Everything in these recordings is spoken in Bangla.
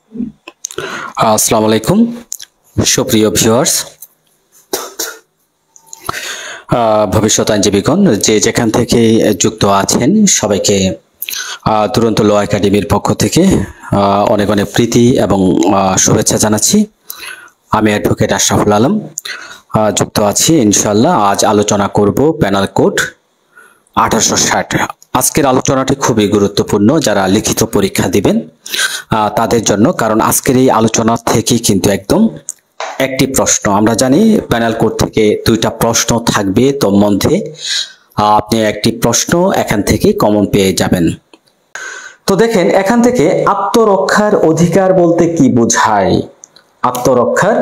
আসসালামু আলাইকুম সুপ্রিয় ভিউয়ার্স, ভবিষ্যৎ আইনজীবীগণ যে যেখান থেকে যুক্ত আছেন সবাইকে দুরন্ত ল একাডেমির পক্ষ থেকে অনেক অনেক প্রীতি এবং শুভেচ্ছা জানাচ্ছি। আমি অ্যাডভোকেট আশরাফুল আলম যুক্ত আছি ইনশাআল্লাহ। আজ আলোচনা করব প্যানাল কোড 1860। আজকের আলোচনাটি খুবই গুরুত্বপূর্ণ যারা লিখিত পরীক্ষা দিবেন তাদের জন্য, কারণ আজকের এই আলোচনা থেকে কিন্তু একদম একটি প্রশ্ন, আমরা জানি প্যানেল কোড থেকে দুইটা প্রশ্ন থাকবে, তোর মধ্যে আপনি একটি প্রশ্ন এখান থেকে কমন পেয়ে যাবেন। তো দেখেন এখান থেকে আত্মরক্ষার অধিকার বলতে কি বোঝায়। আত্মরক্ষার,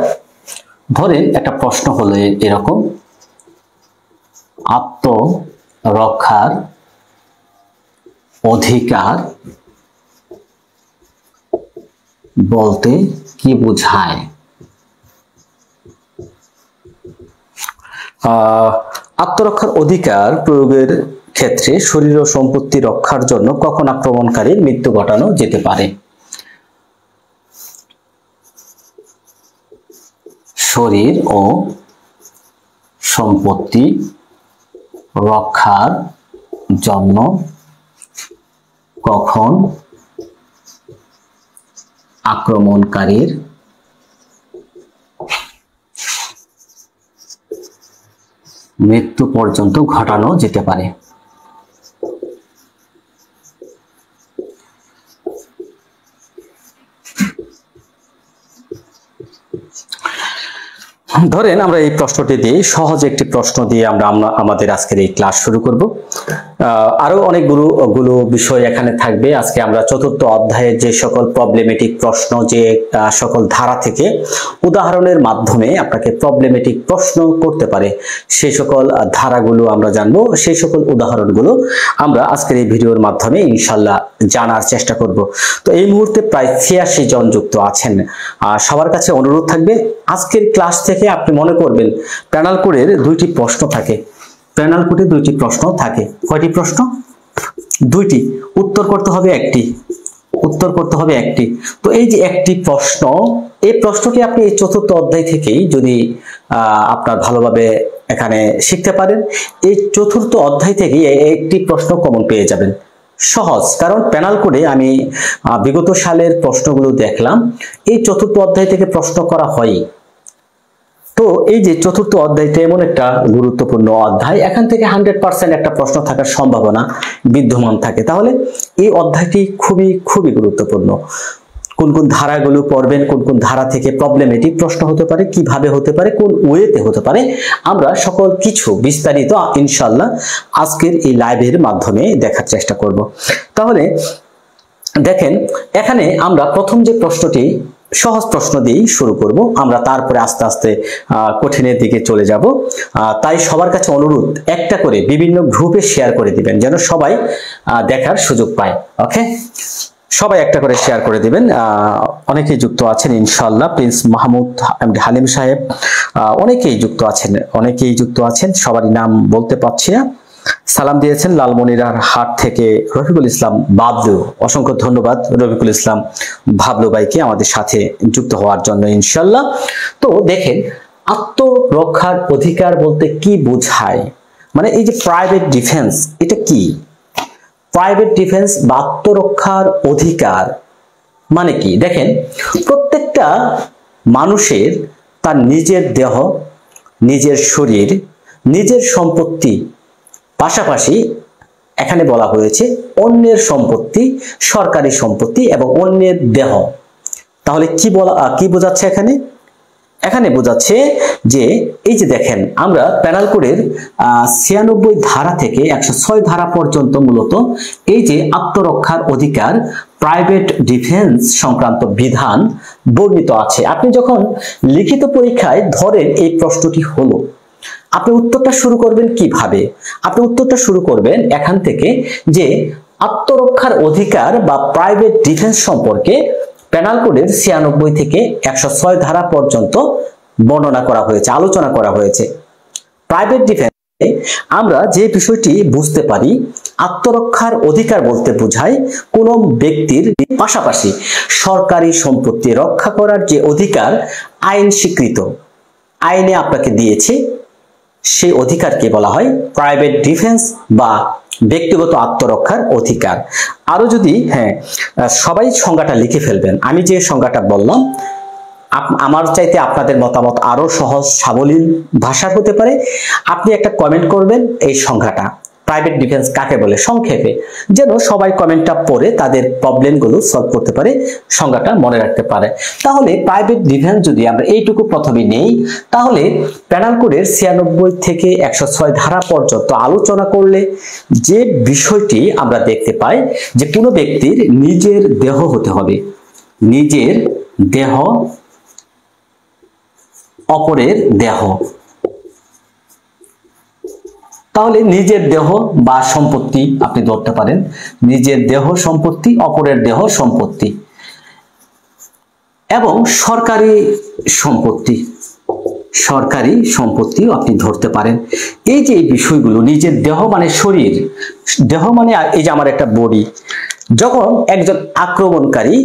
ধরেন একটা প্রশ্ন হলো এরকম, আত্মরক্ষার অধিকার বলতে কি বোঝায়। আত্মরক্ষার অধিকার প্রয়োগের ক্ষেত্রে শরীর ও সম্পত্তি রক্ষার জন্য কখন আক্রমণকারীর মৃত্যু ঘটানো যেতে পারে। শরীর ও সম্পত্তি রক্ষার জন্য কখন আক্রমণকারীর মৃত্যু পর্যন্ত ঘটানো যেতে পারে। ধরেন আমরা এই প্রশ্নটি দিয়ে, সহজ একটি প্রশ্ন দিয়ে আমরা আমাদের আজকের এই ক্লাস শুরু করব। আরো অনেকগুলো বিষয় এখানে থাকবে। আজকে আমরা চতুর্থ অধ্যায়ের যে সকল প্রবলেমেটিক প্রশ্ন, যে সকল ধারা থেকে উদাহরণের মাধ্যমে আপনাকে প্রবলেমেটিক প্রশ্ন করতে পারে, সেই সকল ধারাগুলো আমরা জানবো, সেই সকল উদাহরণগুলো আমরা আজকের এই ভিডিওর মাধ্যমে ইনশাল্লাহ জানার চেষ্টা করব। তো এই মুহূর্তে প্রায় 86 জন যুক্ত আছেন। সবার কাছে অনুরোধ থাকবে, আজকের ক্লাস থেকে আপনি মনে করবেন প্যানেল কোডের দুইটি প্রশ্ন থাকে। প্যানেল কোডে দুইটি প্রশ্ন থাকে। কয়টি প্রশ্ন? দুইটি। উত্তর করতে হবে একটি। উত্তর করতে হবে একটি। তো এই যে একটি প্রশ্ন, এই প্রশ্নটি আপনি এই চতুর্থ অধ্যায় থেকেই যদি আপনার ভালোভাবে এখানে শিখতে পারেন, এই চতুর্থ অধ্যায় থেকে একটি প্রশ্ন কমন পেয়ে যাবেন। সহজ, কারণ প্যানেল কোডে আমি বিগত সালের প্রশ্নগুলো দেখলাম, এই চতুর্থ অধ্যায় থেকে প্রশ্ন করা হয়। তো এই যে চতুর্থ অধ্যায়টা এমন একটা গুরুত্বপূর্ণ অধ্যায়, এখান থেকে 100% একটা প্রশ্ন থাকার সম্ভাবনা বিদ্যমান থাকে। তাহলে এই অধ্যায়টি খুবই গুরুত্বপূর্ণ। কোন কোন ধারাগুলো পড়বেন, কোন কোন ধারা থেকে প্রবলেমেটিক প্রশ্ন হতে পারে, কিভাবে হতে পারে, কোন ওয়েতে হতে পারে, আমরা সকল কিছু বিস্তারিত ইনশাআল্লাহ আজকের এই লাইভের মাধ্যমে দেখার চেষ্টা করব। তাহলে দেখেন এখানে আমরা প্রথম যে প্রশ্নটি, সহজ প্রশ্ন দিয়েই শুরু করব, আমরা তারপরে আস্তে আস্তে কঠিনের দিকে চলে যাব। তাই সবার কাছে অনুরোধ, একটা করে বিভিন্ন গ্রুপে শেয়ার করে দিবেন যেন সবাই দেখার সুযোগ পায়। ওকে, সবাই একটা করে শেয়ার করে দিবেন। অনেকেই যুক্ত আছেন ইনশাআল্লাহ। প্রিন্স মাহমুদ, এমডি হালিম সাহেব, অনেকেই যুক্ত আছেন। সবারই নাম বলতে পারছি না। সালাম দিয়েছেন লালমনিরহাট হাট থেকে রফিকুল ইসলাম বাবলু, অসংখ্য ধন্যবাদ রফিকুল ইসলাম বাবলু ভাইকে আমাদের সাথে যুক্ত হওয়ার জন্য ইনশাআল্লাহ। তো দেখেন আত্মরক্ষার অধিকার বলতে কি বোঝায়, মানে এই যে প্রাইভেট ডিফেন্স, এটা কি? প্রাইভেট ডিফেন্স বা আত্মরক্ষার অধিকার মানে কি? দেখেন প্রত্যেকটা মানুষের তার নিজের দেহ, নিজের শরীর, নিজের সম্পত্তি, পাশাপাশি এখানে বলা হয়েছে অন্যের সম্পত্তি, সরকারি সম্পত্তি এবং অন্যের দেহ। তাহলে কি বোঝাচ্ছে এখানে? এখানে বোঝাচ্ছে যে এই যে দেখেন আমরা প্যানেল কোডের 96 ধারা থেকে 106 ধারা পর্যন্ত মূলত এই যে আত্মরক্ষার অধিকার, প্রাইভেট ডিফেন্স সংক্রান্ত বিধান বর্ণিত আছে। আপনি যখন লিখিত পরীক্ষায় ধরেন এই প্রশ্নটি হলো, আপনি উত্তরটা শুরু করবেন কিভাবে? আপনি উত্তরটা শুরু করবেন এখান থেকে যে আত্মরক্ষার অধিকার বা প্রাইভেট ডিফেন্স সম্পর্কে প্যানেল কোডের 96 থেকে 106 ধারা পর্যন্ত বর্ণনা করা হয়েছে, আলোচনা করা হয়েছে। প্রাইভেট ডিফেন্সে আমরা যে বিষয়টি বুঝতে পারি, আত্মরক্ষার অধিকার বলতে বোঝায় কোন ব্যক্তির পাশাপাশি সরকারি সম্পত্তি রক্ষা করার যে অধিকার আইন স্বীকৃত, আইনে আপনাকে দিয়েছে, সেই অধিকারকে বলা হয় প্রাইভেট ডিফেন্স বা ব্যক্তিগত আত্মরক্ষার অধিকার। আরো যদি সবাই সংজ্ঞাটা লিখে ফেলবেন, আমি যে সংজ্ঞাটা বললাম আমার চাইতে আপনাদের মতামত আরো সহজ সাবলীল ভাষার হতে পারে। আপনি একটা কমেন্ট করবেন এই সংজ্ঞাটা প্রাইভেট ডিফেন্স কাকে বলে সংক্ষেপে, যেন সবাই কমেন্টটা পড়ে তাদের প্রবলেমগুলো সলভ করতে পারে, সংজ্ঞাটা মনে রাখতে পারে। তাহলে প্রাইভেট ডিফেন্স যদি আমরা এইটুকু প্রথমে নেই, তাহলে পেনাল কোডের 96 থেকে 106 ধারা পর্যন্ত আলোচনা করলে যে বিষয়টি আমরা দেখতে পাই যে কোনো ব্যক্তির নিজের দেহ হতে হবে, নিজের দেহ অপরের দেহ। তাহলে নিজের দেহ বা সম্পত্তি আপনি ধরতে পারেন, নিজের দেহ সম্পত্তি, অপরের দেহ সম্পত্তি, এবং সরকারি সম্পত্তি, সরকারি সম্পত্তিও আপনি ধরতে পারেন। এই যে এই বিষয়গুলো, নিজের দেহ মানে শরীর, দেহ মানে এই যে আমার একটা বডি, যখন একজন আক্রমণকারী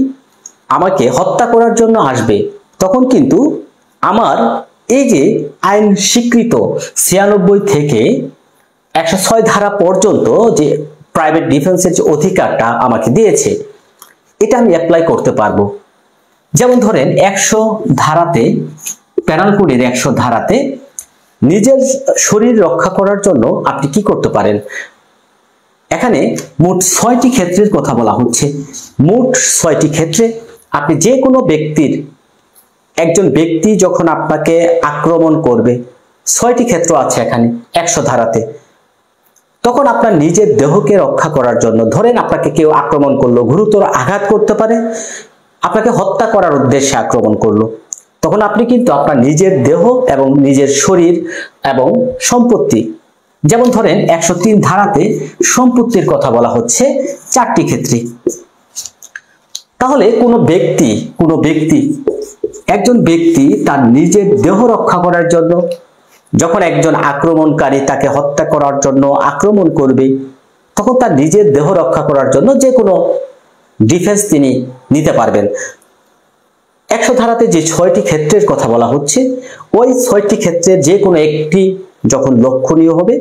আমাকে হত্যা করার জন্য আসবে তখন কিন্তু আমার এই যে আইন স্বীকৃত 96 থেকে 106 ধারা পর্যন্ত যে প্রাইভেট ডিফেন্সের যে অধিকারটা আমাকে দিয়েছে, এটা আমি অ্যাপ্লাই করতে পারবো। যেমন ধরেন 100 ধারাতে, পেনাল কোডের 100 ধারাতে নিজের শরীর রক্ষা করার জন্য আপনি কি করতে পারেন, এখানে মোট 6টি ক্ষেত্রের কথা বলা হচ্ছে। মোট 6টি ক্ষেত্রে আপনি যে কোনো ব্যক্তির, একজন ব্যক্তি যখন আপনাকে আক্রমণ করবে, 6টি ক্ষেত্র আছে এখানে 100 ধারাতে, তখন আপনার নিজের দেহকে রক্ষা করার জন্য, ধরেন আপনাকে কেউ আক্রমণ করলো, গুরুতর আঘাত করতে পারে, আপনাকে হত্যা করার উদ্দেশ্যে আক্রমণ করলো, তখন আপনি কিন্তু আপনার নিজের দেহ এবং নিজের শরীর এবং সম্পত্তি, যেমন ধরেন 103 ধারাতে সম্পত্তির কথা বলা হচ্ছে 4টি ক্ষেত্রে। তাহলে কোনো ব্যক্তি একজন ব্যক্তি তার নিজের দেহ রক্ষা করার জন্য, যখন একজন আক্রমণকারী তাকে হত্যা করার জন্য আক্রমণ করবে, তখন তার নিজের দেহ রক্ষা করার জন্য যে কোনো ডিফেন্স তিনি নিতে পারবেন। 100 ধারাতে যে 6টি ক্ষেত্রের কথা বলা হচ্ছে, ওই 6টি ক্ষেত্রে যে কোনো একটি যখন লক্ষণীয় হবে,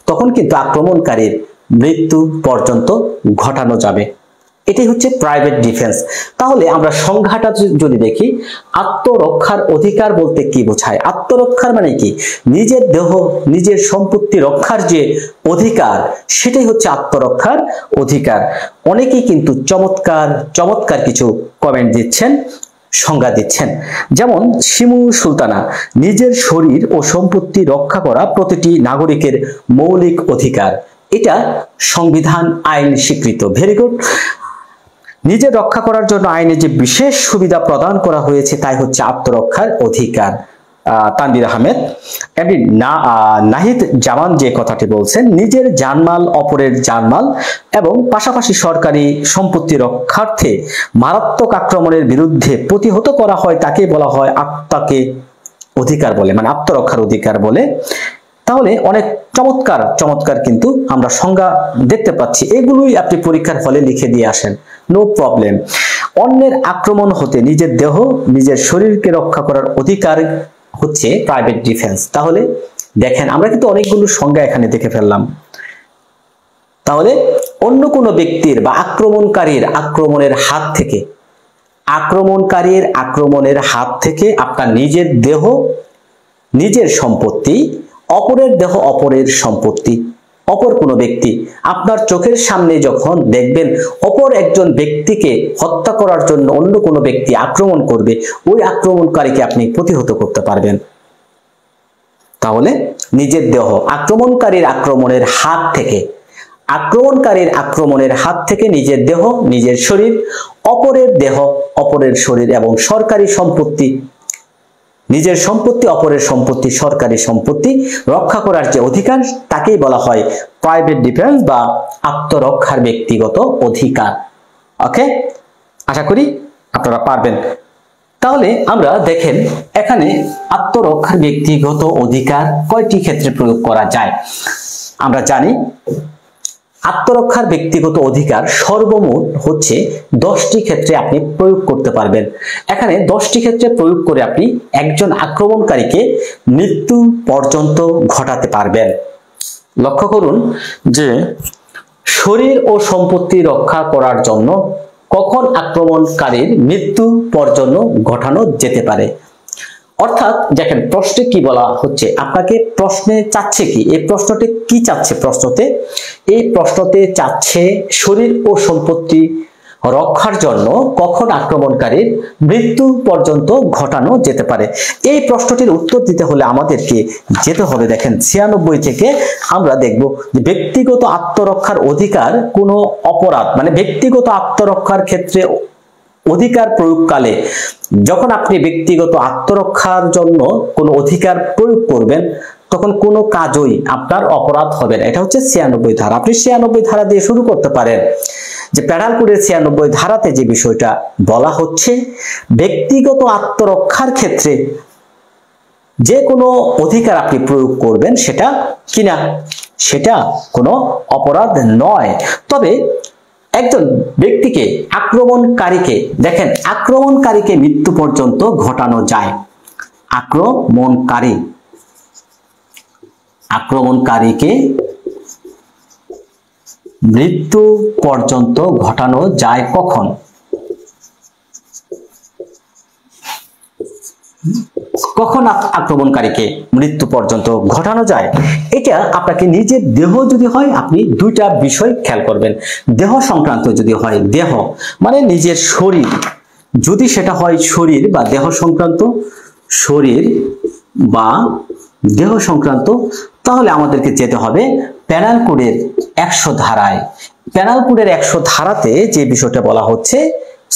তখন কিন্তু আক্রমণকারীর মৃত্যু পর্যন্ত ঘটানো যাবে। এটাই হচ্ছে প্রাইভেট ডিফেন্স। তাহলে আমরা সংজ্ঞাটা যদি দেখি, আত্মরক্ষার অধিকার বলতে কি বোঝায়? আত্মরক্ষার মানে কি? নিজের দেহ, নিজের সম্পত্তি রক্ষার যে অধিকার, সেটাই হচ্ছে আত্মরক্ষার অধিকার। অনেকেই কিন্তু চমৎকার কিছু কমেন্ট দিচ্ছেন, সংজ্ঞা দিচ্ছেন। যেমন শিমু সুলতানা, নিজের শরীর ও সম্পত্তি রক্ষা করা প্রতিটি নাগরিকের মৌলিক অধিকার, এটা সংবিধান আইন স্বীকৃত। Very good. নিজের রক্ষা করার জন্য আইনে যে বিশেষ সুবিধা প্রদান করা হয়েছে তাই হচ্ছে আত্মরক্ষার অধিকার। তানভীর আহমেদ। এমনি নাহিদ জামান যে কথাটি বলছেন, নিজের জানমাল অপরের জানমাল এবং পাশাপাশি সরকারি সম্পত্তি রক্ষার্থে মারাত্মক আক্রমণের বিরুদ্ধে প্রতিহত করা হয়, তাকে বলা হয় আত্মাকে অধিকার বলে, মানে আত্মরক্ষার অধিকার বলে। তাহলে অনেক চমৎকার কিন্তু আমরা সংজ্ঞা দেখতে পাচ্ছি, এগুলোই আপনি পরীক্ষার হলে লিখে দিয়ে আসেন, নো প্রবলেম। অন্যের আক্রমণ হতে নিজের দেহ, নিজের শরীরকে রক্ষা করার অধিকার হচ্ছে প্রাইভেট ডিফেন্স। তাহলে দেখেন আমরা কিন্তু অনেকগুলো সংজ্ঞা এখানে দেখে ফেললাম। তাহলে অন্য কোনো ব্যক্তির বা আক্রমণকারীর আক্রমণের হাত থেকে আপনার নিজের দেহ, নিজের সম্পত্তি, অপরের দেহ, অপরের সম্পত্তি, অপর কোনো ব্যক্তি, আপনার চোখের সামনে যখন দেখবেন অপর একজন ব্যক্তিকে হত্যা করার জন্য অন্য কোনো ব্যক্তি আক্রমণ করবে, ওই আক্রমণকারীকে আপনি প্রতিহত করতে পারবেন। তাহলে নিজের দেহ, আক্রমণকারীর আক্রমণের হাত থেকে নিজের দেহ, নিজের শরীর, অপরের দেহ, অপরের শরীর এবং সরকারি সম্পত্তি, নিজের সম্পত্তি, অপরের সম্পত্তি, সরকারি সম্পত্তি রক্ষা করার যে অধিকার, তাকেই বলা হয় প্রাইভেট ডিফেন্স বা আত্মরক্ষার ব্যক্তিগত অধিকার। ওকে, আশা করি আপনারা পারবেন। তাহলে আমরা দেখেন এখানে আত্মরক্ষার ব্যক্তিগত অধিকার কয়টি ক্ষেত্রে প্রয়োগ করা যায়। আমরা জানি আত্মরক্ষার ব্যক্তিগত অধিকার সর্বমোট হচ্ছে 10টি ক্ষেত্রে আপনি প্রয়োগ করতে পারবেন। এখানে 10টি ক্ষেত্রে প্রয়োগ করে আপনি একজন আক্রমণকারীকে মৃত্যু পর্যন্ত ঘটাতে পারবেন। লক্ষ্য করুন যে শরীর ও সম্পত্তি রক্ষা করার জন্য কখন আক্রমণকারীর মৃত্যু পর্যন্ত ঘটানো যেতে পারে। অর্থাৎ দেখেন প্রশ্নে কি বলা হচ্ছে, আপনাকে প্রশ্নে চাচ্ছে কি, এই প্রশ্নটি কি চাচ্ছে, এই প্রশ্নতে চাচ্ছে শরীর ও সম্পত্তি রক্ষার জন্য কখন আক্রমণকারীর মৃত্যু পর্যন্ত ঘটানো যেতে পারে। এই প্রশ্নটির উত্তর দিতে হলে আমাদেরকে যেতে হবে দেখেন 96 থেকে আমরা দেখব যে ব্যক্তিগত আত্মরক্ষার অধিকার কোনো অপরাধ, মানে ব্যক্তিগত আত্মরক্ষার ক্ষেত্রে অধিকার প্রয়োগকালে যখন আপনি ব্যক্তিগত আত্মরক্ষার জন্য কোনো অধিকার প্রয়োগ করবেন তখন কোনো কাজই আপনার অপরাধ হবে না। এটা হচ্ছে 96 ধারা। আপনি 96 ধারা দিয়ে শুরু করতে পারেন। যে পেনাল কোডের 96 ধারাতে যে বিষয়টা বলা হচ্ছে, ব্যক্তিগত আত্মরক্ষার ক্ষেত্রে যে কোনো অধিকার আপনি প্রয়োগ করবেন সেটা কিনা, সেটা কোনো অপরাধ নয়। তবে একজন ব্যক্তিকে, আক্রমণকারীকে, দেখেন আক্রমণকারীকে মৃত্যু পর্যন্ত ঘটানো যায়। আক্রমণকারীকে মৃত্যু পর্যন্ত ঘটানো যায় কখন? কখন আক্রমণকারীকে মৃত্যু পর্যন্ত ঘটানো যায়? এটা আপনাকে নিজের দেহ যদি হয়, আপনি দুইটা বিষয় খেয়াল করবেন। দেহ সংক্রান্ত যদি হয়, দেহ মানে নিজের শরীর, যদি সেটা হয় শরীর বা দেহ সংক্রান্ত, শরীর বা দেহ সংক্রান্ত, তাহলে আমাদেরকে যেতে হবে পেনাল কোডের 100 ধারায়। পেনাল কোডের 100 ধারাতে যে বিষয়টা বলা হচ্ছে,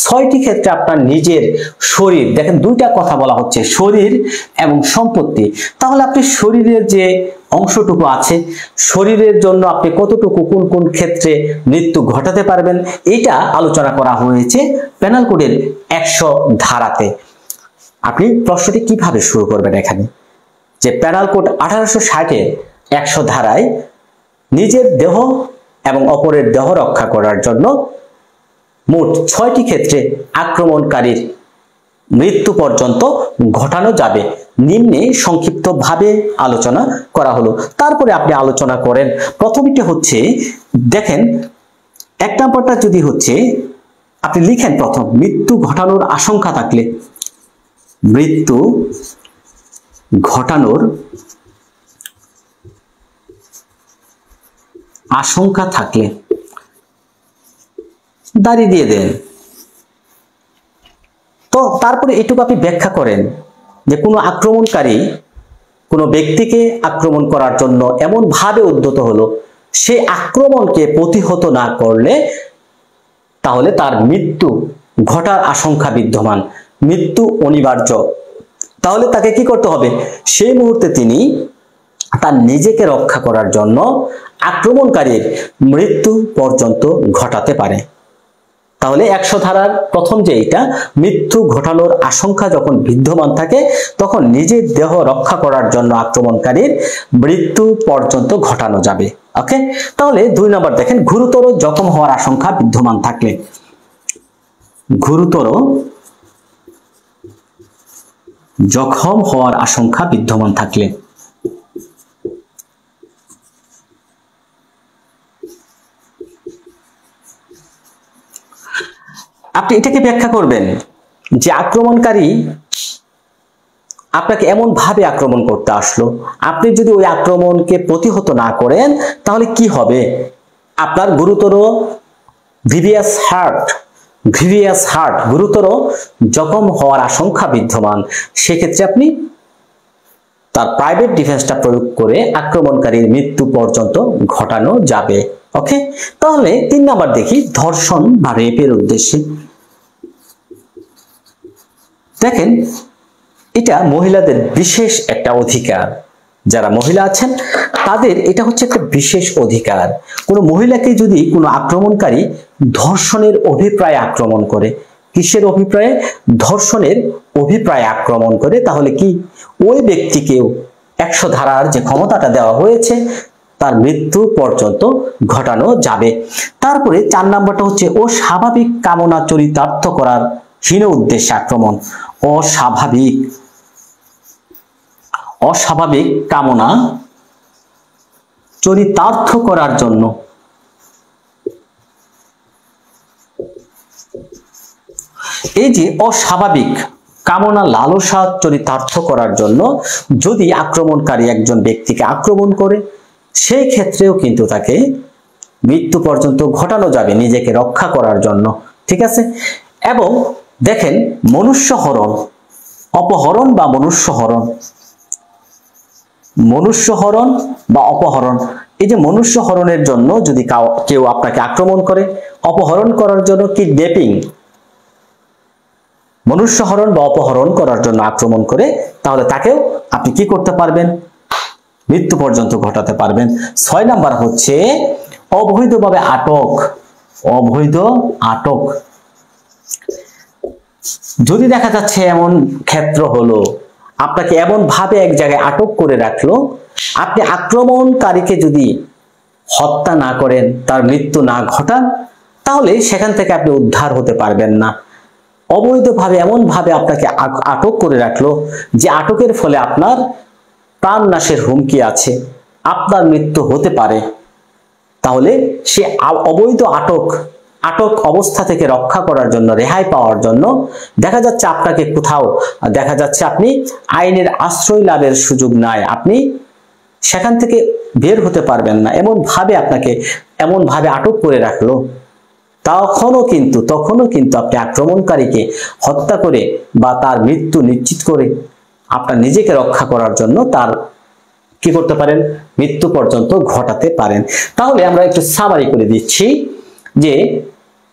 6টি ক্ষেত্রে আপনার নিজের শরীর, দেখেন দুইটা কথা বলা হচ্ছে, শরীর এবং সম্পত্তি। তাহলে আপনি শরীরের যে অংশটুকু আছে, শরীরের জন্য আপনি কতটুকু কোন কোন ক্ষেত্রে মৃত্যু ঘটাতে পারবেন, এটা আলোচনা করা হয়েছে পেনাল কোডের 100 ধারাতে। আপনি প্রশ্নটি কিভাবে শুরু করবেন এখানে, যে পেনাল কোড 1860-এর 100 ধারায় নিজের দেহ এবং অপরের দেহ রক্ষা করার জন্য মোট 6টি ক্ষেত্রে আক্রমণকারীর মৃত্যু পর্যন্ত ঘটানো যাবে। নিম্নে সংক্ষিপ্তভাবে আলোচনা করা হলো, তারপরে আপনি আলোচনা করেন। প্রথমটি হচ্ছে দেখেন 1 নম্বরটা যদি হচ্ছে আপনি লিখেন, প্রথম মৃত্যু ঘটানোর আশঙ্কা থাকলে, মৃত্যু ঘটানোর আশঙ্কা থাকলে দাঁড়িয়ে দিয়ে দেন। তো তারপরে এটুকু আপনি ব্যাখ্যা করেন যে কোনো আক্রমণকারী কোনো ব্যক্তিকে আক্রমণ করার জন্য এমন ভাবে উদ্যত হলো, সে আক্রমণকে প্রতিহত না করলে তাহলে তার মৃত্যু ঘটার আশঙ্কা বিদ্যমান, মৃত্যু অনিবার্য। তাহলে তাকে কি করতে হবে? সেই মুহূর্তে তিনি তার নিজেকে রক্ষা করার জন্য আক্রমণকারীর মৃত্যু পর্যন্ত ঘটাতে পারে। তাহলে 100 ধারার প্রথম যে এটা, মৃত্যু ঘটানোর আশঙ্কা যখন বিদ্যমান থাকে তখন নিজের দেহ রক্ষা করার জন্য আক্রমণকারীর মৃত্যু পর্যন্ত ঘটানো যাবে। ওকে, তাহলে 2 নম্বর দেখেন, গুরুতর জখম হওয়ার আশঙ্কা বিদ্যমান থাকলে, গুরুতর জখম হওয়ার আশঙ্কা বিদ্যমান থাকলে, আপনি এটাকে ব্যাখ্যা করবেন যে আক্রমণকারী আপনাকে এমন ভাবে আক্রমণ করতে আসলো, আপনি যদি ওই আক্রমণকে প্রতিহত না করেন তাহলে কি হবে? আপনার গুরুতর গ্রিভিয়াস হার্ট গুরুতর জখম হওয়ার আশঙ্কা বিদ্যমান। সেক্ষেত্রে আপনি তার প্রাইভেট ডিফেন্সটা প্রয়োগ করে আক্রমণকারীর মৃত্যু পর্যন্ত ঘটানো যাবে। ওকে, তাহলে 3 নাম্বার দেখি, ধর্ষণ বা রেপের উদ্দেশ্যে। দেখেন এটা মহিলাদের বিশেষ একটা অধিকার, যারা মহিলা আছেন তাদের এটা হচ্ছে একটা বিশেষ অধিকার। কোনো মহিলাকে যদি কোনো আক্রমণকারী ধর্ষণের অভিপ্রায়ে আক্রমণ করে, কিসের অভিপ্রায়ে? ধর্ষণের অভিপ্রায়ে আক্রমণ করে, তাহলে কি ওই ব্যক্তিকেও 100 ধারার যে ক্ষমতাটা দেওয়া হয়েছে তার মৃত্যু পর্যন্ত ঘটানো যাবে। তারপরে 4 নাম্বারটা হচ্ছে অস্বাভাবিক কামনা চরিতার্থ করার হীন উদ্দেশ্যে আক্রমণ। অস্বাভাবিক কামনা চরিতার্থ করার জন্য, এই যে অস্বাভাবিক কামনা লালসা চরিতার্থ করার জন্য যদি আক্রমণকারী একজন ব্যক্তিকে আক্রমণ করে, সেই ক্ষেত্রেও কিন্তু তাকে মৃত্যু পর্যন্ত ঘটানো যাবে নিজেকে রক্ষা করার জন্য। ঠিক আছে। এবং দেখেন মনুষ্যহরণ, অপহরণ বা মনুষ্যহরণ বা অপহরণ, এই যে মনুষ্যহরণের জন্য যদি কেউ আপনাকে আক্রমণ করে, অপহরণ করার জন্য কিডন্যাপিং, মনুষ্যহরণ বা অপহরণ করার জন্য আক্রমণ করে, তাহলে তাকেও আপনি কি করতে পারবেন? মৃত্যু পর্যন্ত ঘটাতে পারবেন। 6 নাম্বার হচ্ছে অবৈধভাবে আটক। অবৈধ আটক, যদি দেখা যাচ্ছে এমন ক্ষেত্র হলো আপনাকে এমন ভাবে এক জায়গায় আটক করে রাখলো, আপনি আক্রমণকারীকে যদি হত্যা না করেন, তার মৃত্যু না ঘটান, তাহলে সেখান থেকে আপনি উদ্ধার হতে পারবেন না। অবৈধভাবে এমন ভাবে আপনাকে আটক করে রাখলো যে আটকের ফলে আপনার প্রাণ নাশের হুমকি আছে, আপনার মৃত্যু হতে পারে, তাহলে সে অবৈধ আটক অবস্থা থেকে রক্ষা করার জন্য, রেহাই পাওয়ার জন্য দেখা যাচ্ছে আপনাকে কোথাও দেখা যাচ্ছে আপনি আইনের আশ্রয় লাভের সুযোগ নাই, আপনি সেখান থেকে বের হতে পারবেন না, আপনাকে এমন ভাবে আটক করে রাখলো, তখনও কিন্তু আপনি আক্রমণকারীকে হত্যা করে বা তার মৃত্যু নিশ্চিত করে আপনার নিজেকে রক্ষা করার জন্য তার কি করতে পারেন? মৃত্যু পর্যন্ত ঘটাতে পারেন। তাহলে আমরা একটু সামারি করে দিচ্ছি যে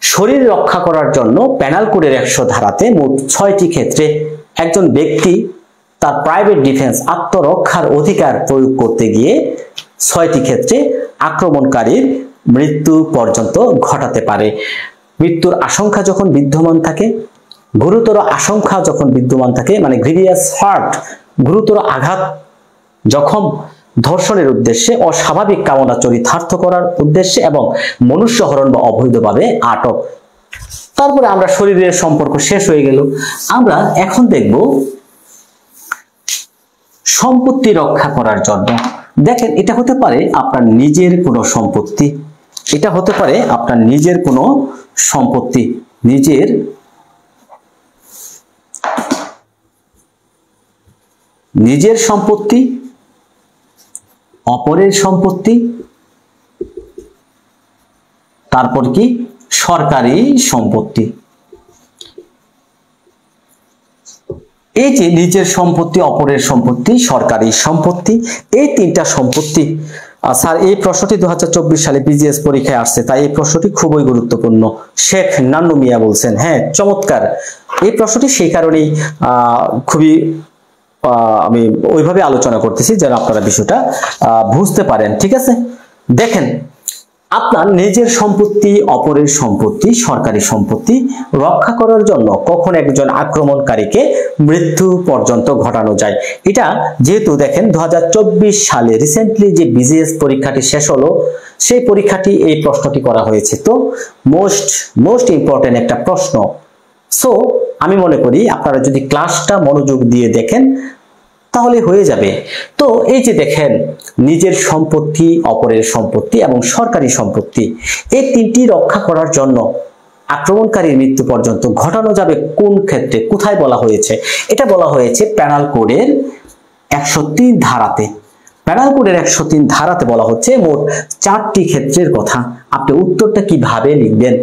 শরীর রক্ষা করার জন্য পেনাল কোডের 100 ধারাতে মোট 6টি ক্ষেত্রে একজন ব্যক্তি তার প্রাইভেট ডিফেন্স আত্মরক্ষার অধিকার প্রয়োগ করতে গিয়ে 6টি ক্ষেত্রে আক্রমণকারীর মৃত্যু পর্যন্ত ঘটাতে পারে। মৃত্যুর আশঙ্কা যখন বিদ্যমান থাকে, গুরুতর আশঙ্কা যখন বিদ্যমান থাকে, মানে গ্রিভিয়াস হার্ট, গুরুতর আঘাত, জখম, ধর্ষণের উদ্দেশ্যে, অস্বাভাবিক কামনা চরিতার্থ করার উদ্দেশ্যে এবং মনুষ্যহরণ বা অবৈধভাবে আটক। তারপরে আমরা শরীরের সম্পর্ক শেষ হয়ে গেল। আমরা এখন দেখব সম্পত্তি রক্ষা করার জন্য। দেখেন এটা হতে পারে আপনার নিজের কোনো সম্পত্তি, এটা হতে পারে আপনার নিজের কোনো সম্পত্তি, নিজের সম্পত্তি, অপরের সম্পত্তি, তারপর কি সরকারি সম্পত্তি। এই যে নিজের সম্পত্তি, অপরের সম্পত্তি, সরকারি সম্পত্তি, এই 3টা সম্পত্তি। স্যার এই প্রশ্নটি 2024 সালে বিজিএস পরীক্ষায় আসছে, তাই এই প্রশ্নটি খুবই গুরুত্বপূর্ণ। শেখ নান্নু মিয়া বলছেন, হ্যাঁ চমৎকার এই প্রশ্নটি, সেই কারণেই খুবই আমি ওইভাবে আলোচনা করতেছি যেন আপনারা বিষয়টা বুঝতে পারেন। ঠিক আছে। দেখেন আপনার নিজের সম্পত্তি, অপরের সম্পত্তি, সরকারি সম্পত্তি রক্ষা করার জন্য কখন একজন আক্রমণকারীকে মৃত্যু পর্যন্ত ঘটানো যায়, এটা যেহেতু দেখেন 2024 সালে রিসেন্টলি যে বিজিএস পরীক্ষাটি শেষ হলো, সেই পরীক্ষাটি এই প্রশ্নটি করা হয়েছে, তো মোস্ট ইম্পর্টেন্ট একটা প্রশ্ন। সো আমি মনে করি আপনারা যদি ক্লাসটা মনোযোগ দিয়ে দেখেন তাহলে হয়ে যাবে। তো এই যে দেখেন নিজের সম্পত্তি, অপরের সম্পত্তি এবং সরকারি সম্পত্তি, এই 3টি রক্ষা করার জন্য আক্রমণকারীর মৃত্যু পর্যন্ত ঘটানো যাবে কোন ক্ষেত্রে, কোথায় বলা হয়েছে? এটা বলা হয়েছে পেনাল কোডের 103 ধারাতে। পেনাল কোডের 103 ধারাতে বলা হচ্ছে মোট 4টি ক্ষেত্রের কথা। আপনি উত্তরটা কিভাবে লিখবেন?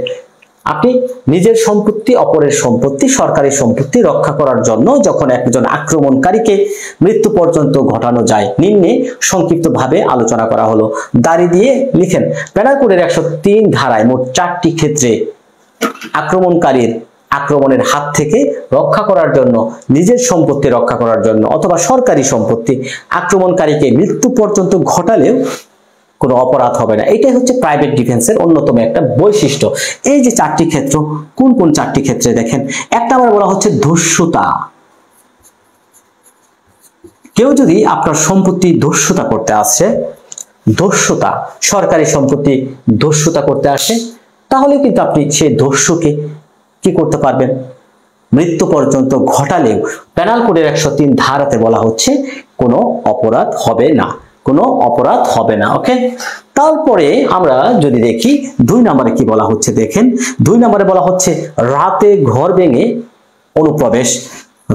আপনি নিজের সম্পত্তি, অপরের সম্পত্তি, সরকারি সম্পত্তি রক্ষা করার জন্য যখন একজন আক্রমণকারীকে মৃত্যু পর্যন্ত ঘটানো যায়, নিম্নে সংক্ষিপ্তভাবে আলোচনা করা হলো। দাড়ি দিয়ে লিখেন পেনাল কোডের 103 ধারায় মোট 4টি ক্ষেত্রে আক্রমণকারীর আক্রমণের হাত থেকে রক্ষা করার জন্য, নিজের সম্পত্তি রক্ষা করার জন্য অথবা সরকারি সম্পত্তি আক্রমণকারীকে মৃত্যু পর্যন্ত ঘটালেও কোনো অপরাধ হবে না। এটাই হচ্ছে প্রাইভেট ডিফেন্সের অন্যতম একটা বৈশিষ্ট্য। এই যে 4টি ক্ষেত্র, কোন কোন 4টি ক্ষেত্রে দেখেন। একটা আবার বলা হচ্ছে দস্যুতা। কেউ যদি আপনার সম্পত্তি দস্যুতা করতে আসে, দস্যুতা, সরকারি সম্পত্তি দস্যুতা করতে আসে, তাহলে কিন্তু আপনি সেই দস্যুকে কি করতে পারবেন, মৃত্যু পর্যন্ত ঘটালেও পেনাল কোডের 103 ধারাতে বলা হচ্ছে কোনো অপরাধ হবে না, কোনো অপরাধ হবে না। ওকে, তারপরে আমরা যদি দেখি 2 নম্বরে কি বলা হচ্ছে, দেখেন 2 নম্বরে বলা হচ্ছে রাতে ঘর ভেঙে অনুপ্রবেশ।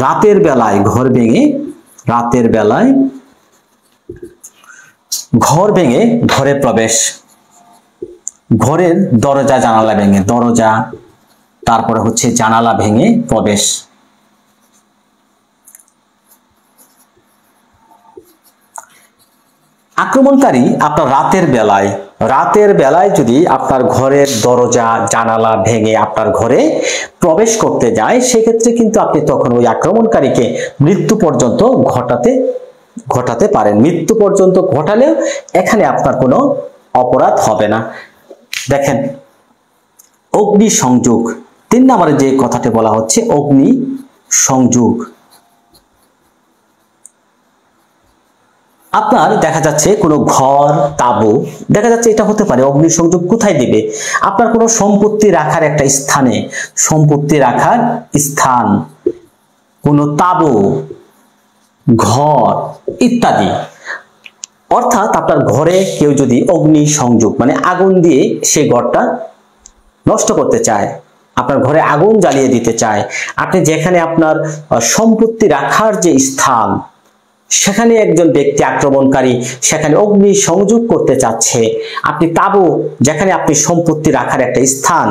রাতের বেলায় ঘর ভেঙে, রাতের বেলায় ঘর ভেঙে ঘরে প্রবেশ, ঘরের দরজা জানালা ভেঙে, দরজা তারপরে হচ্ছে জানালা ভেঙে প্রবেশ। আক্রমণকারী আপনার রাতের বেলায় যদি আপনার ঘরের দরজা জানালা ভেঙে আপনার ঘরে প্রবেশ করতে যায়, সেক্ষেত্রে কিন্তু আপনি তখন ওই আক্রমণকারীকে মৃত্যু পর্যন্ত ঘটাতে পারেন। মৃত্যু পর্যন্ত ঘটালেও এখানে আপনার কোনো অপরাধ হবে না। দেখেন অগ্নি সংযোগ, 3 নম্বরে যে কথাটি বলা হচ্ছে অগ্নি সংযোগ। আপনার দেখা যাচ্ছে কোনো ঘর, তাঁবু দেখা যাচ্ছে, এটা হতে পারে অগ্নিসংযোগ কোথায় দিবে, আপনার কোনো সম্পত্তি রাখার একটা স্থানে, সম্পত্তি রাখার স্থান, কোনো তাঁবু, ঘর ইত্যাদি। অর্থাৎ আপনার ঘরে কেউ যদি অগ্নিসংযোগ মানে আগুন দিয়ে সেই ঘরটা নষ্ট করতে চায়, আপনার ঘরে আগুন জ্বালিয়ে দিতে চায়, আপনি যেখানে আপনার সম্পত্তি রাখার যে স্থান, সেখানে একজন ব্যক্তি আক্রমণকারী সেখানে অগ্নি সংযোগ করতে চাচ্ছে, আপনি তাঁবু যেখানে আপনি সম্পত্তি রাখার একটা স্থান,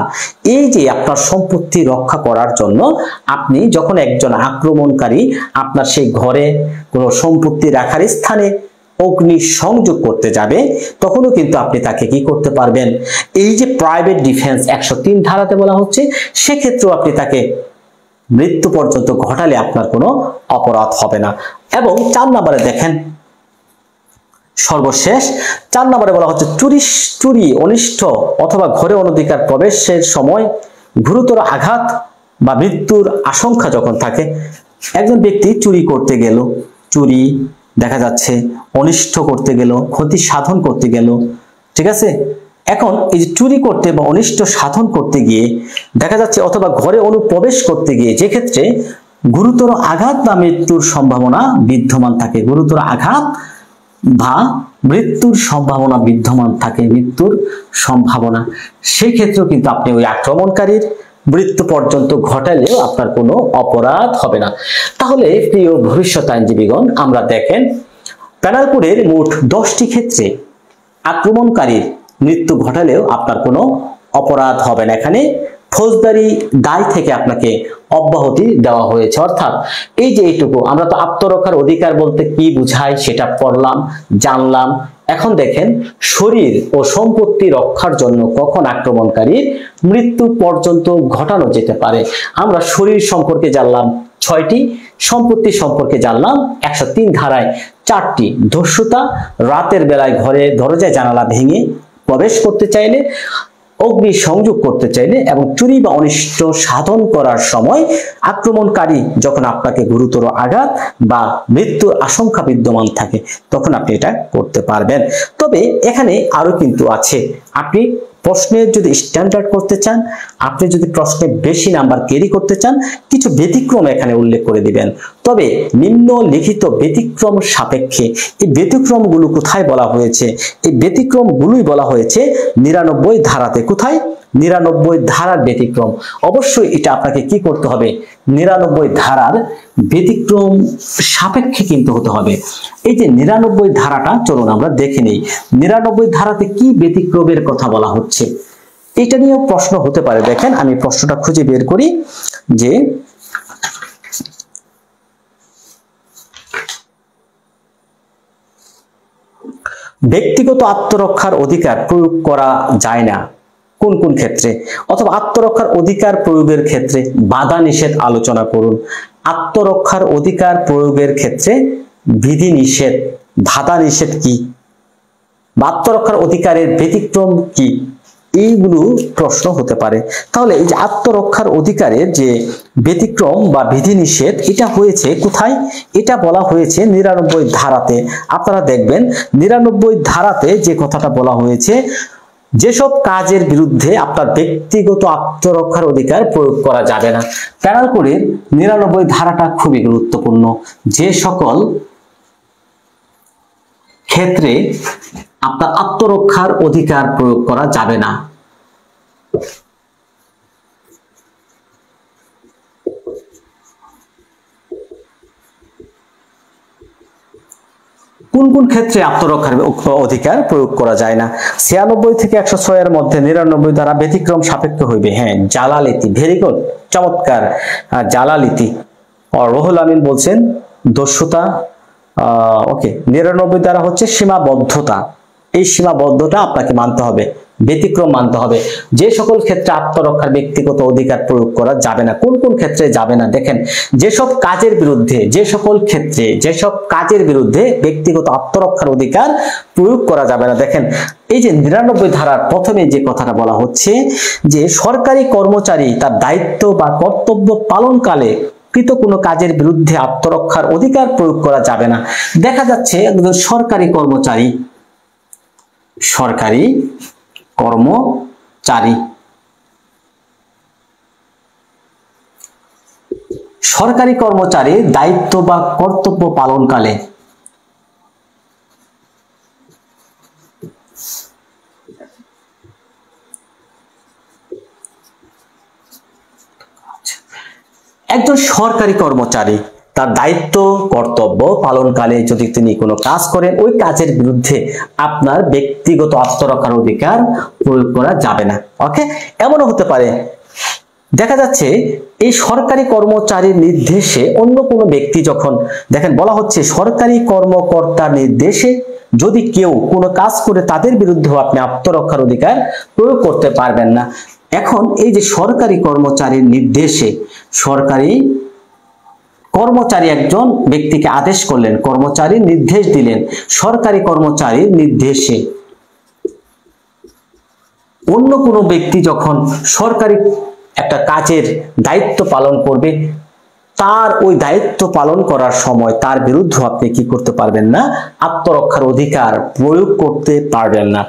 এই যে আপনার সম্পত্তি রক্ষা করার জন্য আপনি যখন একজন আক্রমণকারী আপনার সেই ঘরে কোনো সম্পত্তি রাখার স্থানে অগ্নি সংযোগ করতে যাবে, তখনও কিন্তু আপনি তাকে কি করতে পারবেন, এই যে প্রাইভেট ডিফেন্স 103 ধারাতে বলা হচ্ছে, সেক্ষেত্রেও আপনি তাকে মৃত্যু পর্যন্ত ঘটালে আপনার কোনো অপরাধ হবে না। এবং 4 নম্বরে দেখেন সর্বশেষ 4 নম্বরে বলা হচ্ছে চুরি অনিষ্ট অথবা ঘরে অনধিকার প্রবেশের সময় গুরুতর আঘাত বা মৃত্যুর আশঙ্কা যখন থাকে, একজন ব্যক্তি চুরি করতে গেল, চুরি দেখা যাচ্ছে অনিষ্ট করতে গেল, ক্ষতি সাধন করতে গেল, ঠিক আছে। এখন এই যে চুরি করতে বা অনিষ্ট সাধন করতে গিয়ে দেখা যাচ্ছে অথবা ঘরে অনুপ্রবেশ করতে গিয়ে যে ক্ষেত্রে গুরুতর আঘাত বা মৃত্যুর সম্ভাবনা বিদ্যমান থাকে, গুরুতর আঘাত বা মৃত্যুর সম্ভাবনা বিদ্যমান থাকে, মৃত্যুর সম্ভাবনা, সেই ক্ষেত্রেও কিন্তু আপনি ওই আক্রমণকারীর মৃত্যু পর্যন্ত ঘটালেও আপনার কোনো অপরাধ হবে না। তাহলে প্রিয় ভবিষ্যৎ আইনজীবীগণ, আমরা দেখেন পেনাল কোডের মোট 10টি ক্ষেত্রে আক্রমণকারীর মৃত্যু ঘটালেও আপনার কোনো অপরাধ হবে না। এখানে ফৌজদারি দায় থেকে আপনাকে অব্যাহতি দেওয়া হয়েছে। অর্থাৎ এই যে এইটুকু, আমরা তো আত্মরক্ষার অধিকার বলতে কি বুঝায় সেটা পড়লাম, জানলাম। এখন দেখেন শরীর ও সম্পত্তি রক্ষার জন্য কখন আক্রমণকারীর মৃত্যু পর্যন্ত ঘটানো যেতে পারে। আমরা শরীর সম্পর্কে জানলাম 6টি, সম্পত্তি সম্পর্কে জানলাম 103 ধারায় 4টি, দস্যুতা, রাতের বেলায় ঘরে দরজায় জানালা ভেঙে প্রবেশ করতে চাইলে, অগ্নি সংযোগ করতে চাইলে, এবং চুরি বা অনিষ্ট সাধন করার সময় আক্রমণকারী যখন আপনাকে গুরুতর আঘাত বা মৃত্যুর আশঙ্কা বিদ্যমান থাকে, তখন আপনি এটা করতে পারবেন। তবে এখানে আরো কিন্তু আছে, আপনি প্রশ্নের যদি স্ট্যান্ডার্ড করতে চান, আপনি যদি প্রশ্নে বেশি নাম্বার ক্যারি করতে চান, কিছু ব্যতিক্রম এখানে উল্লেখ করে দিবেন। তবে নিম্নলিখিত ব্যতিক্রম সাপেক্ষে এই ব্যতিক্রমগুলো কোথায় বলা হয়েছে, এই ব্যতিক্রমগুলোই বলা হয়েছে 99 ধারাতে। কোথায়? 99 ধারার ব্যতিক্রম। অবশ্যই এটা আপনাকে কি করতে হবে, 99 ধারার ব্যতিক্রম সাপেক্ষে কিন্তু হতে হবে। এই যে 99 ধারাটা, চলুন আমরা দেখে নেই 99 ধারাতে কি ব্যতিক্রমের কথা বলা হচ্ছে। এটা নিয়েও প্রশ্ন হতে পারে। দেখেন আমি প্রশ্নটা খুঁজে বের করি, যে ব্যক্তিগত আত্মরক্ষার অধিকার প্রয়োগ করা যায় না কোন কোন ক্ষেত্রে, অথবা আত্মরক্ষার অধিকার প্রয়োগের ক্ষেত্রে বাধা নিষেধ আলোচনা করুন। আত্মরক্ষার অধিকার প্রয়োগের ক্ষেত্রে বিধি নিষেধ, বাধা নিষেধ কি, বা আত্মরক্ষার অধিকারের ব্যতিক্রম কি, এইগুলো প্রশ্ন হতে পারে। তাহলে এই যে আত্মরক্ষার অধিকারের যে ব্যতিক্রম বা বিধিনিষেধ এটা হয়েছে কোথায়? এটা বলা হয়েছে 99 ধারাতে। আপনারা দেখবেন 99 ধারাতে যে কথাটা বলা হয়েছে, যেসব কাজের বিরুদ্ধে আপনার ব্যক্তিগত আত্মরক্ষার অধিকার প্রয়োগ করা যাবে না। প্যানেল কোডের 99 ধারাটা খুবই গুরুত্বপূর্ণ। যে সকল ক্ষেত্রে আপনার আত্মরক্ষার অধিকার প্রয়োগ করা যাবে না। কোন কোন ক্ষেত্রে আত্মরক্ষার অধিকার প্রয়োগ করা যায় না? 96 থেকে 106 এর মধ্যে 99 দ্বারা ব্যতিক্রম সাপেক্ষ হইবে। হ্যাঁ, জালালিতি, ভেরি গুড, চমৎকার। জালালিতি রুহুল আমিন বলছেন দস্যুতা। ওকে, 99 দ্বারা হচ্ছে সীমাবদ্ধতা। এই সীমাবদ্ধতা আপনাকে মানতে হবে, ব্যতিক্রম মানতে হবে। যে সকল ক্ষেত্রে আত্মরক্ষার ব্যক্তিগত অধিকার প্রয়োগ করা যাবে না। কোন কোন ক্ষেত্রে যাবে না? দেখেন, যেসব কাজের বিরুদ্ধে, যে সকল ক্ষেত্রে, যেসব কাজের বিরুদ্ধে ব্যক্তিগত আত্মরক্ষার অধিকার প্রয়োগ করা যাবে না। দেখেন, এই যে 99 ধারার প্রথমে যে কথাটা বলা হচ্ছে যে সরকারি কর্মচারী তার দায়িত্ব বা কর্তব্য পালনকালে কৃত কোনো কাজের বিরুদ্ধে আত্মরক্ষার অধিকার প্রয়োগ করা যাবে না। দেখা যাচ্ছে একজন সরকারি কর্মচারী, সরকারি কর্মচারী, সরকারি কর্মচারীর দায়িত্ব বা কর্তব্য পালনকালে একজন সরকারি কর্মচারী তার দায়িত্ব কর্তব্য পালনকালে যদি তিনি কোনো কাজ করেন, ওই কাজের বিরুদ্ধে আপনার ব্যক্তিগত আত্মরক্ষার অধিকার প্রয়োগ করা যাবে না। ওকে, এমনও হতে পারে দেখা যাচ্ছে এই সরকারি কর্মচারীর নির্দেশে অন্য কোনো ব্যক্তি যখন, দেখেন বলা হচ্ছে সরকারি কর্মকর্তার নির্দেশে যদি কেউ কোনো কাজ করে তাদের বিরুদ্ধেও আপনি আত্মরক্ষার অধিকার প্রয়োগ করতে পারবেন না। এখন এই যে সরকারি কর্মচারীর নির্দেশে, সরকারি কর্মচারী একজন ব্যক্তিকে আদেশ করলেন, কর্মচারী নির্দেশ দিলেন, সরকারি কর্মচারীর নির্দেশে অন্য কোনো ব্যক্তি যখন সরকারি একটা কাজের দায়িত্ব পালন করবে, তার ওই দায়িত্ব পালন করার সময় তার বিরুদ্ধে আপনি কি করতে পারবেন না? আত্মরক্ষার অধিকার প্রয়োগ করতে পারবেন না।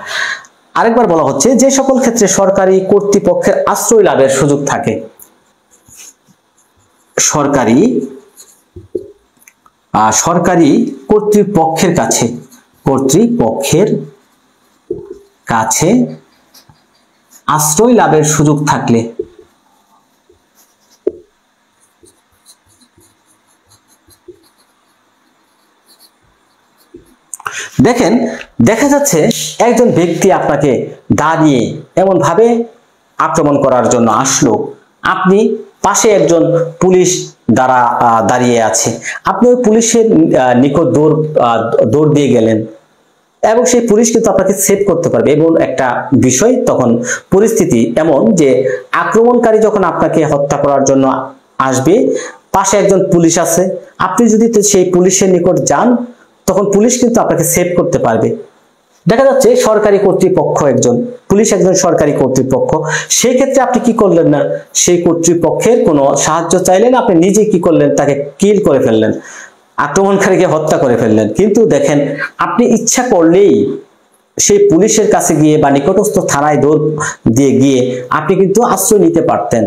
আরেকবার বলা হচ্ছে যে সকল ক্ষেত্রে সরকারি কর্তৃপক্ষের আশ্রয় লাভের সুযোগ থাকে, সরকারি কর্তৃপক্ষের কাছে আশ্রয় লাভের সুযোগ থাকলে দেখেন, দেখা যাচ্ছে একজন ব্যক্তি আপনাকে দাঁড়িয়ে এমন ভাবে আক্রমণ করার জন্য আসলো, আপনি পাশে একজন পুলিশ দাঁড়িয়ে আছে, আপনি ওই পুলিশের নিকট দৌড় দিয়ে গেলেন এবং সেই পুলিশ কিন্তু আপনাকে সেভ করতে পারবে। এবং একটা বিষয়, তখন পরিস্থিতি এমন যে আক্রমণকারী যখন আপনাকে হত্যা করার জন্য আসবে, পাশে একজন পুলিশ আছে, আপনি যদি সেই পুলিশের নিকট যান তখন পুলিশ কিন্তু আপনাকে সেভ করতে পারবে। দেখা যাচ্ছে সরকারি কর্তৃপক্ষ একজন, পুলিশ একজন সরকারি কর্তৃপক্ষ, সেই ক্ষেত্রে আপনি কি করলেন না, সেই কর্তৃপক্ষের কোনো সাহায্য চাইলেন, আপনি নিজে কি করলেন, তাকে কিল করে ফেললেন, আক্রমণকারীকে হত্যা করে ফেললেন। কিন্তু দেখেন, আপনি ইচ্ছা করলেই সেই পুলিশের কাছে গিয়ে বা নিকটস্থ থানায় দৌড় দিয়ে গিয়ে আপনি কিন্তু আশ্রয় নিতে পারতেন,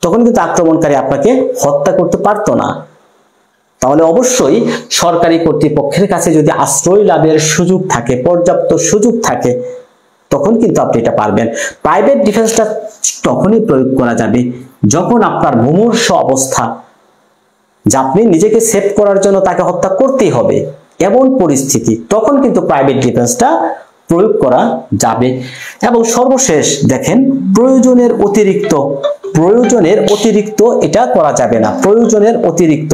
তখন কিন্তু আক্রমণকারী আপনাকে হত্যা করতে পারতো না। তাহলে অবশ্যই সরকারি কর্তৃপক্ষের কাছে যদি আশ্রয় লাভের সুযোগ থাকে, পর্যাপ্ত সুযোগ থাকে, তখন কিন্তু আপনি এটা পারবেন। প্রাইভেট ডিফেন্সটা তখনই প্রয়োগ করা যাবে যখন আপনার মুমূর্ষ অবস্থা, যে আপনি নিজেকে সেভ করার জন্য তাকে হত্যা করতেই হবে, এমন পরিস্থিতি, তখন কিন্তু প্রাইভেট ডিফেন্সটা প্রয়োগ করা যাবে। এবং সর্বশেষ দেখেন, প্রয়োজনের অতিরিক্ত এটা করা যাবে না। প্রয়োজনের অতিরিক্ত,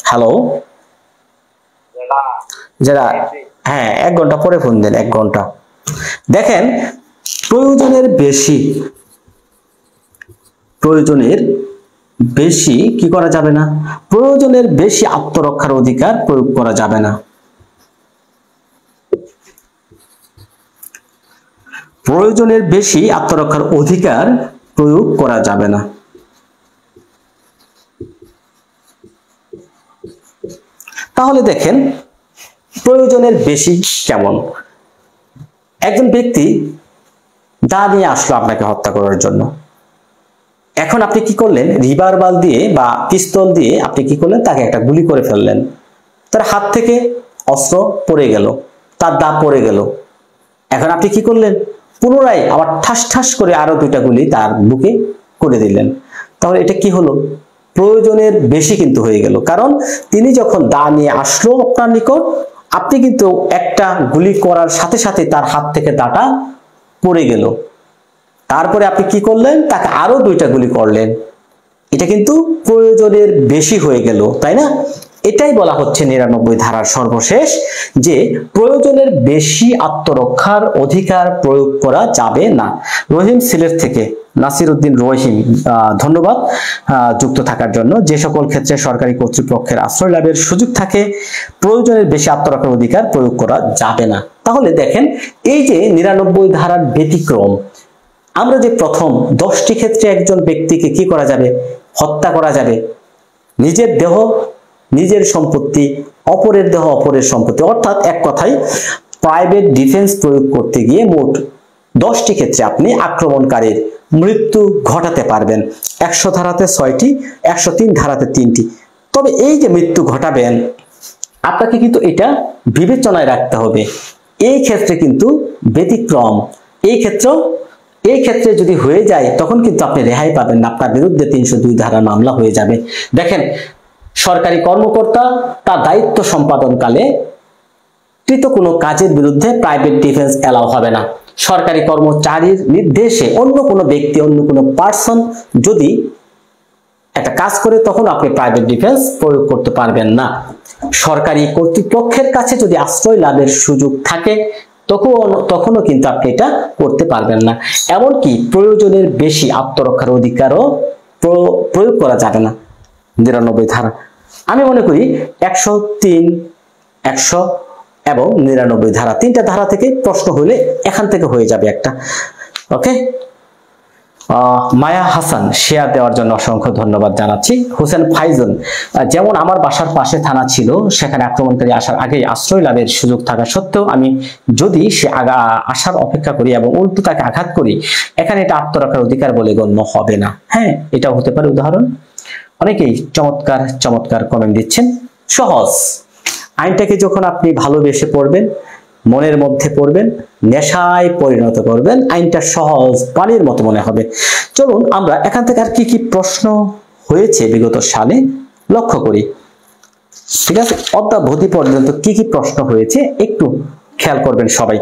হ্যালো যারা, হ্যাঁ 1 ঘন্টা পরে ফোন দেন, 1 ঘন্টা। দেখেন, প্রয়োজনের বেশি কি করা যাবে না? প্রয়োজনের বেশি আত্মরক্ষার অধিকার প্রয়োগ করা যাবে না। প্রয়োজনের বেশি আত্মরক্ষার অধিকার প্রয়োগ করা যাবে না। তাহলে দেখেন প্রয়োজনের বেশি কেমন? একজন ব্যক্তি দা নিয়ে আসলো আপনাকে হত্যা করার জন্য। এখন আপনি কি করলেন? রিভলভার দিয়ে বা পিস্তল দিয়ে আপনি কি করলেন? তাকে একটা গুলি করে ফেললেন। তার হাত থেকে অস্ত্র পড়ে গেল, তার দা পড়ে গেল। এখন আপনি কি করলেন? পুনরায় আবার ঠাস ঠাস করে আরো দুইটা গুলি তার বুকে করে দিলেন। তাহলে এটা কি হলো? প্রয়োজনের বেশি কিন্তু হয়ে গেল। কারণ তিনি যখন দা নিয়ে আসলো আপনার নিকট, আপনি কিন্তু একটা গুলি করার সাথে সাথে তার হাত থেকে দাটা পড়ে গেল। তারপরে আপনি কি করলেন? তাকে আরো দুইটা গুলি করলেন। এটা কিন্তু প্রয়োজনের বেশি হয়ে গেল, তাই না? এটাই বলা হচ্ছে ৯৯ ধারার সর্বশেষ, যে প্রয়োজনের বেশি আত্মরক্ষার অধিকার প্রয়োগ করা যাবে না। রহিম সিলেট থেকে নাসির উদ্দিন রহিম, ধন্যবাদ যুক্ত থাকার জন্য। যে সকল ক্ষেত্রে সরকারি কর্তৃপক্ষের আশ্রয় লাভের সুযোগ থাকে, প্রয়োজনের বেশি আত্মরক্ষার অধিকার প্রয়োগ করা যাবে না। তাহলে দেখেন এই যে ৯৯ ধারার ব্যতিক্রম, আমরা যে প্রথম 10টি ক্ষেত্রে একজন ব্যক্তিকে কি করা যাবে? হত্যা করা যাবে। নিজের দেহ নিজের সম্পত্তি, অপরের দেহ অপরের সম্পত্তি, অর্থাৎ এক কথায় প্রাইভেট ডিফেন্স প্রয়োগ করতে গিয়ে মোট 10টি ক্ষেত্রে আপনি আক্রমণকারীর মৃত্যু ঘটাতে পারবেন। 100 ধারাতে 6টি, 103 ধারাতে 3টি। তবে এই যে মৃত্যু ঘটাবেন, আপনাকে কিন্তু এটা বিবেচনায় রাখতে হবে। এই ক্ষেত্রে কিন্তু ব্যতিক্রম। এই ক্ষেত্রে যদি হয়ে যায় তখন কিন্তু আপনি রেহাই পাবেন না, আপনার বিরুদ্ধে 302 ধারা মামলা হয়ে যাবে। দেখেন, সরকারি কর্মকর্তা তার দায়িত্ব সম্পাদনকালে কৃত কোনো কাজের বিরুদ্ধে প্রাইভেট ডিফেন্স এলাও হবে না। সরকারি কর্মচারীর নির্দেশে অন্য কোনো ব্যক্তি, অন্য কোনো পার্সন যদি একটা কাজ করে, তখন আপনি প্রাইভেট ডিফেন্স প্রয়োগ করতে পারবেন না। সরকারি কর্তৃপক্ষের কাছে যদি আশ্রয় লাভের সুযোগ থাকে, তখনও কিন্তু আপনি এটা করতে পারবেন না। এমনকি প্রয়োজনের বেশি আত্মরক্ষার অধিকারও প্রয়োগ করা যাবে না ৯৯ ধারা। আমি মনে করি 103, 100 এবং ৯৯ ধারা, 3টা ধারা থেকে প্রশ্ন হলে এখান থেকে হয়ে যাবে একটা। ওকে, মায়া হাসান শেয়ার দেওয়ার জন্য অসংখ্য ধন্যবাদ জানাচ্ছি। হোসেন ফাইজুল, যেমন আমার বাসার পাশে থানা ছিল, সেখানে আক্রমণকারী আসার আগেই আশ্রয় লাভের সুযোগ থাকা সত্ত্বেও আমি যদি সে আসার অপেক্ষা করি এবং উল্টো তাকে আঘাত করি, এখানে এটা আত্মরক্ষার অধিকার বলে গণ্য হবে না। হ্যাঁ, এটাও হতে পারে উদাহরণ। অনেকেই চমৎকার চমৎকার কমেন্ট দিচ্ছেন। সহজ আইনটাকে যখন আপনি ভালোবেসে পড়বেন, মনের মধ্যে পড়বেন, নেশায় পরিণত করবেন, আইনটা সহজ পানির মতো মনে হবে। চলুন আমরা এখান থেকে আর কি কি প্রশ্ন হয়েছে বিগত সালে লক্ষ্য করি। ঠিক আছে, অদ্যাবধি পর্যন্ত কি কি প্রশ্ন হয়েছে একটু খেয়াল করবেন সবাই।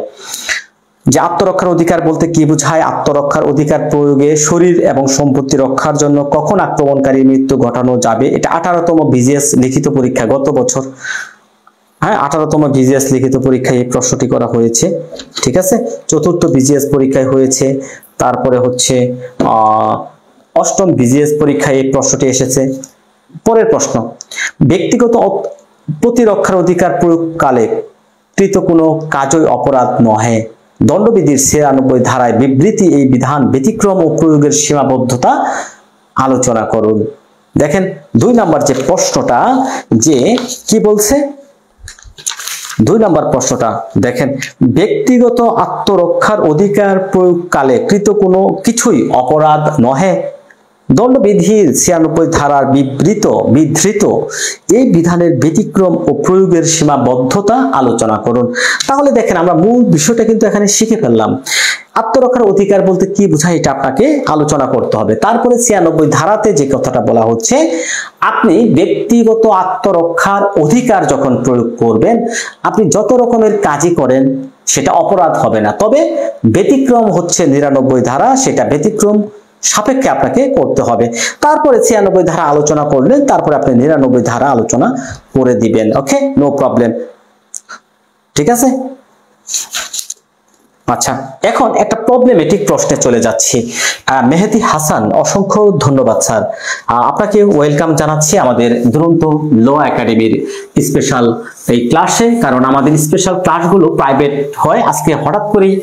যে আত্মরক্ষার অধিকার বলতে কি বোঝায়? আত্মরক্ষার অধিকার প্রয়োগে শরীর এবং সম্পত্তি রক্ষার জন্য কখন আক্রমণকারীর মৃত্যু ঘটানো যাবে? এটা 18তম বিজিএস লিখিত পরীক্ষা গত বছর, হ্যাঁ 18তম বিজিএস লিখিত পরীক্ষায় এই প্রশ্নটি করা হয়েছে। ঠিক আছে, 4র্থ বিজিএস পরীক্ষায় হয়েছে, তারপরে হচ্ছে 8ম বিজিএস পরীক্ষায় এই প্রশ্নটি এসেছে। পরের প্রশ্ন, ব্যক্তিগত প্রতিরক্ষার অধিকার প্রয়োগকালে কৃত কোনো কাজই অপরাধ নহে। দণ্ডবিধির 96 ধারায় বিবৃতি এই বিধান ব্যতিক্রম ও প্রয়োগের সীমাবদ্ধতা আলোচনা করুন। দেখেন 2 নম্বর যে প্রশ্নটা, যে কি বলছে 2 নম্বর প্রশ্নটা দেখেন, ব্যক্তিগত আত্মরক্ষার অধিকার প্রয়োগকালে কৃত কোনো কিছুই অপরাধ নহে। দণ্ডবিধির 96 ধারার বিধৃত এই বিধানের ব্যতিক্রম ও প্রয়োগের সীমাবদ্ধতা আলোচনা করুন। তাহলে দেখেন আমরা মূল বিষয়টা কিন্তু এখানে শিখে ফেললাম। আত্মরক্ষার অধিকার বলতে কি বোঝায় এটা আপনাকে আলোচনা করতে হবে। তারপরে 96 ধারাতে যে কথাটা বলা হচ্ছে, আপনি ব্যক্তিগত আত্মরক্ষার অধিকার যখন প্রয়োগ করবেন, আপনি যত রকমের কাজই করেন সেটা অপরাধ হবে না। তবে ব্যতিক্রম হচ্ছে 99 ধারা, সেটা ব্যতিক্রম সাপেক্ষে আপনাকে করতে হবে। তারপরে 96 ধারা আলোচনা করলেন, তারপরে আপনি 99 ধারা আলোচনা করে দিবেন। ওকে, নো প্রবলেম। ঠিক আছে, আচ্ছা এখন একটা প্রবলেমেটিক প্রশ্নে চলে যাচ্ছি। মেহেদি হাসান, অসংখ্য ধন্যবাদ স্যার, আপনাকে ওয়েলকাম জানাচ্ছি আমাদের দুরন্ত ল একাডেমির স্পেশাল এই ক্লাসে। কারণ আমাদের স্পেশাল ক্লাসগুলো প্রাইভেট হয়, আজকে হঠাৎ করেই